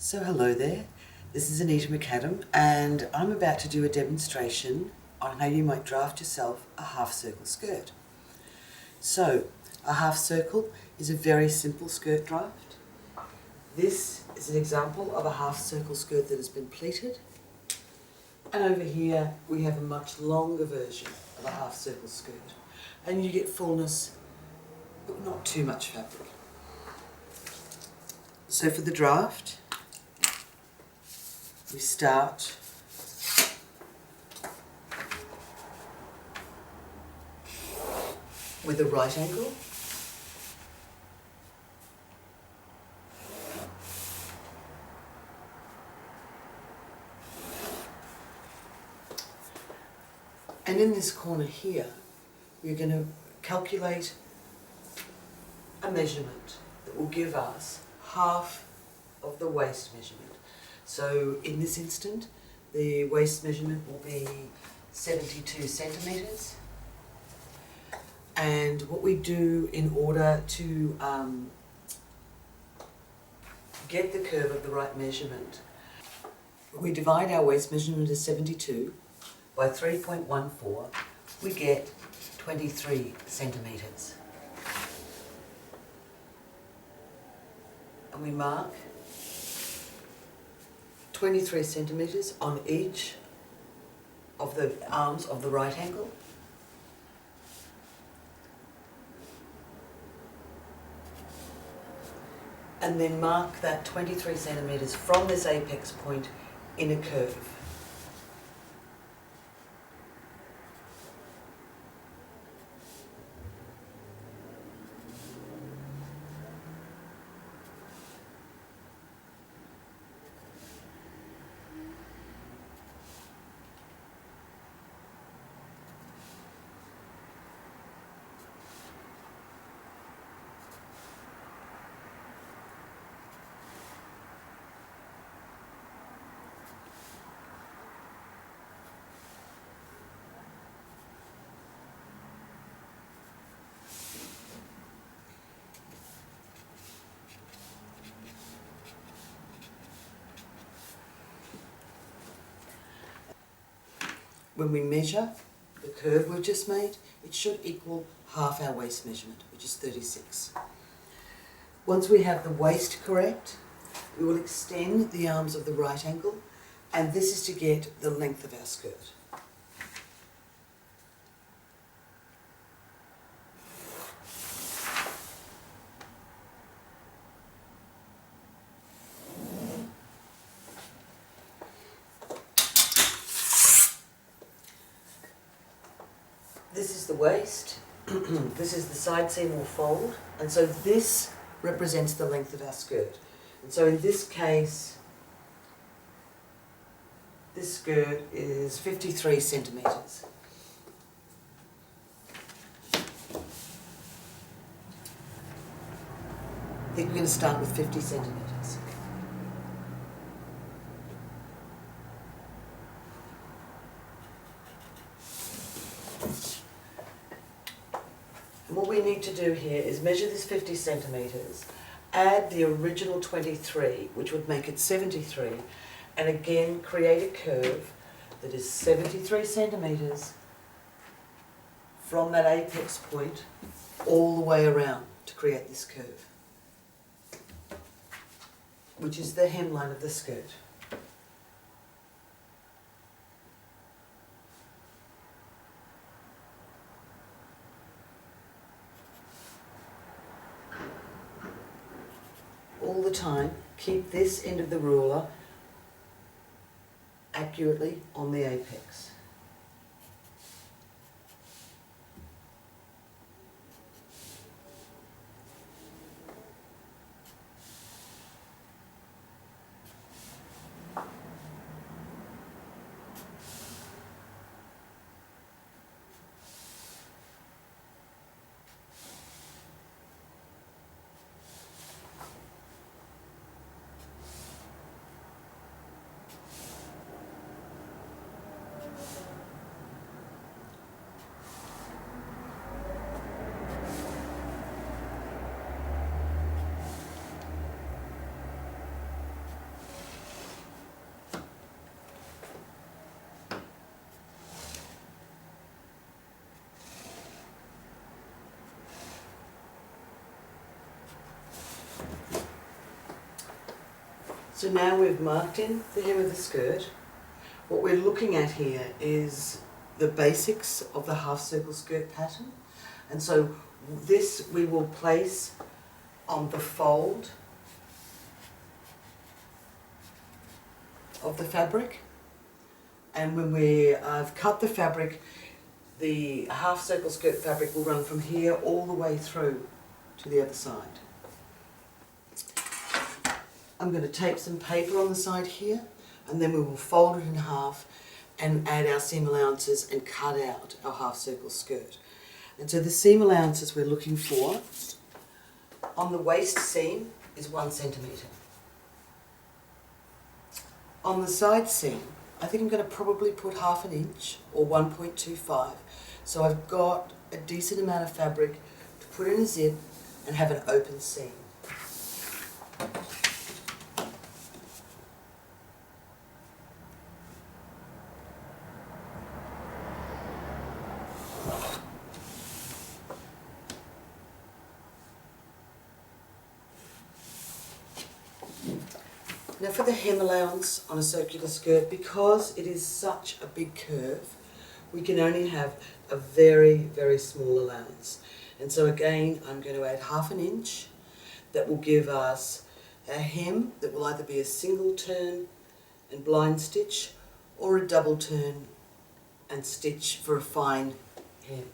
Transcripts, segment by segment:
So hello there, this is Anita McAdam and I'm about to do a demonstration on how you might draft yourself a half circle skirt. So a half circle is a very simple skirt draft. This is an example of a half circle skirt that has been pleated, and over here we have a much longer version of a half circle skirt, and you get fullness but not too much fabric. So for the draft, we start with a right angle, and in this corner here we're going to calculate a measurement that will give us half of the waist measurement. So in this instant the waist measurement will be 72 centimetres, and what we do in order to get the curve of the right measurement, we divide our waist measurement as 72 by 3.14, we get 23 centimetres. And we mark 23 centimetres on each of the arms of the right angle. And then mark that 23 centimetres from this apex point in a curve. When we measure the curve we've just made, it should equal half our waist measurement, which is 36. Once we have the waist correct, we will extend the arms of the right angle, and this is to get the length of our skirt. This is the waist, this is the side seam or fold, and so this represents the length of our skirt. And so in this case, this skirt is 53 centimetres. I think we're going to start with 50 centimetres. And what we need to do here is measure this 50 centimetres, add the original 23, which would make it 73, and again create a curve that is 73 centimetres from that apex point all the way around to create this curve, which is the hemline of the skirt. All the time, keep this end of the ruler accurately on the apex. So now we've marked in the hem of the skirt. What we're looking at here is the basics of the half circle skirt pattern. And so this we will place on the fold of the fabric. And when I've cut the fabric, the half circle skirt fabric will run from here all the way through to the other side. I'm going to tape some paper on the side here, and then we will fold it in half and add our seam allowances and cut out our half circle skirt. And so the seam allowances we're looking for on the waist seam is 1 centimetre. On the side seam, I think I'm going to probably put 1/2 inch or 1.25. So I've got a decent amount of fabric to put in a zip and have an open seam. Now for the hem allowance on a circular skirt, because it is such a big curve, we can only have a very, very small allowance. And so again, I'm going to add 1/2 inch. That will give us a hem that will either be a single turn and blind stitch or a double turn and stitch for a fine hem.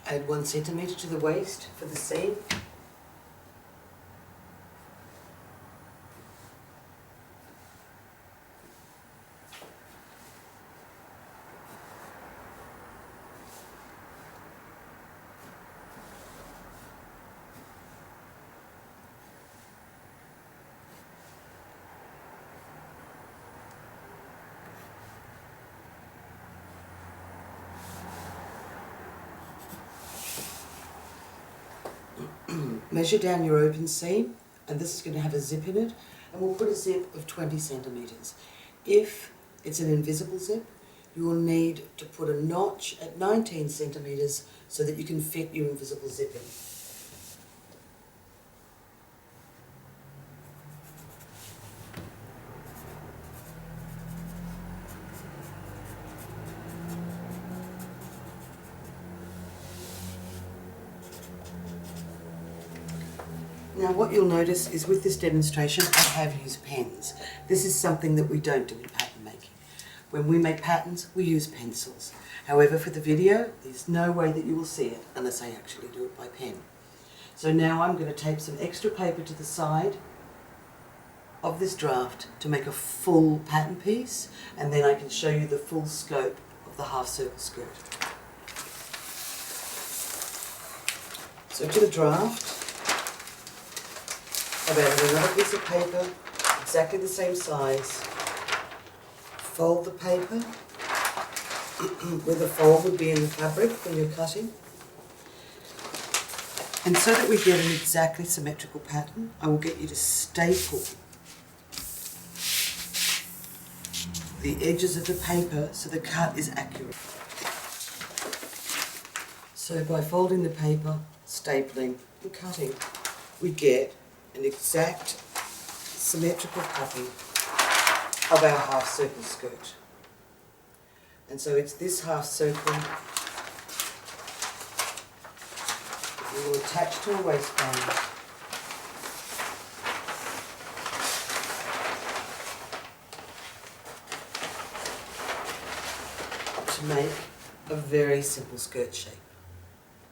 Add 1 centimetre to the waist for the seam. Measure down your open seam, and this is going to have a zip in it, and we'll put a zip of 20 centimetres. If it's an invisible zip, you will need to put a notch at 19 centimetres so that you can fit your invisible zip in. Now what you'll notice is with this demonstration I have used pens. This is something that we don't do in pattern making. When we make patterns we use pencils. However, for the video there's no way that you will see it unless I actually do it by pen. So now I'm going to tape some extra paper to the side of this draft to make a full pattern piece, and then I can show you the full scope of the half circle skirt. So to the draft, I've added another piece of paper, exactly the same size. Fold the paper, where the fold would be in the fabric when you're cutting. And so that we get an exactly symmetrical pattern, I will get you to staple the edges of the paper so the cut is accurate. So by folding the paper, stapling and cutting, we get an exact symmetrical cutting of our half circle skirt. And so it's this half circle, We will attach to a waistband. To make a very simple skirt shape.